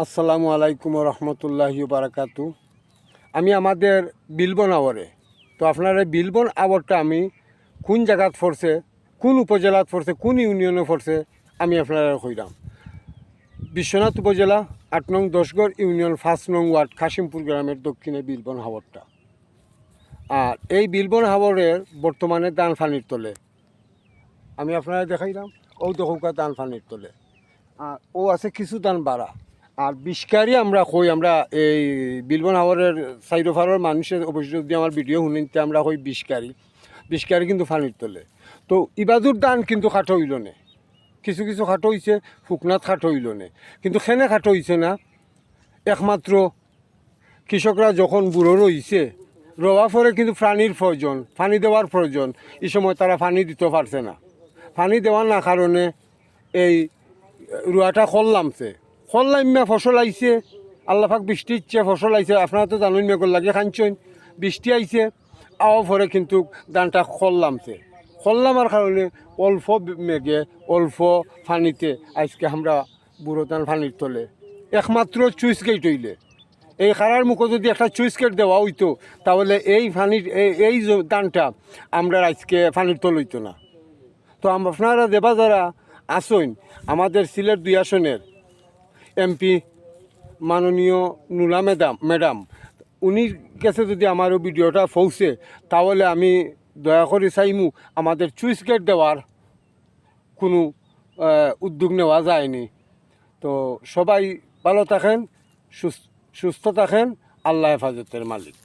আসসালামু আলাইকুম রহমতুল্লাহি বারাকাতু। আমি আমাদের বিলবন আওয়ারে তো আপনার এই বিলবন আওয়ারটা আমি কোন জায়গাত পড়ছে, কোন উপজেলাত পড়ছে, কোন ইউনিয়নে পড়ছে আমি আপনারা কইলাম। বিশ্বনাথ উপজেলা ৮ নং ১০গড় ইউনিয়ন ৫ নং ওয়ার্ড কাশিমপুর গ্রামের দক্ষিণে বিলবন হাওরটা। আর এই বিলবন হাওরের বর্তমানে দান ফানির তলে আমি আপনারা দেখাইলাম। ও দখৌকা দান ফানির তলে আর ও আছে কিছু দান বাড়া। আর বিষকারি আমরা কই, আমরা এই বিলবন হাওরের সাইডোফারের মানুষের অবশ্য যদি আমার ভিডিও শুনিতে আমরা কই বিষকারি কিন্তু ফানির তোলে। তো ইবাদুর দান কিন্তু খাটো হইল নে, কিছু কিছু খাটো হইছে, ফুকনাথ খাটো হইল নে, কিন্তু খেনে খাটো হইছে না। একমাত্র কৃষকরা যখন বুড়ো রইছে, রোয়া পরে কিন্তু প্রাণীর প্রয়োজন, পানি দেওয়ার প্রয়োজন। এই সময় তারা পানি দিতে পারছে না। পানি দেওয়ার না কারণে এই রুয়াটা খল্লামছে, খল্লাইমা ফসল আইছে। আল্লাহাক বৃষ্টি ইচ্ছে ফসল আইছে। আপনারা তো জানুন মেঘর লাগে খাঞ্চন, বৃষ্টি আইছে, আওয়া পরে কিন্তু ধানটা খল্লামছে। খল্লামার কারণে অল্প মেঘে অল্প পানিতে আজকে আমরা বুড়ো ধান পানির তোলে। একমাত্র চুইস গেট হইলে এই খারার মুখে যদি একটা চুইস গেট দেওয়া হইতো তাহলে এই পানির এই ধানটা আমরা আজকে পানির তোল হইতো না। তো আপনারা দেবা যারা আসইন, আমাদের সিলেট ২ আসনের এমপি মাননীয় নুলা ম্যাডাম উনির কাছে যদি আমার ভিডিওটা পৌঁছে তাহলে আমি দয়া করে চাইমু আমাদের চুইস গেট দেওয়ার কোনো উদ্যোগ নেওয়া যায়নি। তো সবাই ভালো থাকেন, সুস্থ থাকেন। আল্লাহ হেফাজতের মালিক।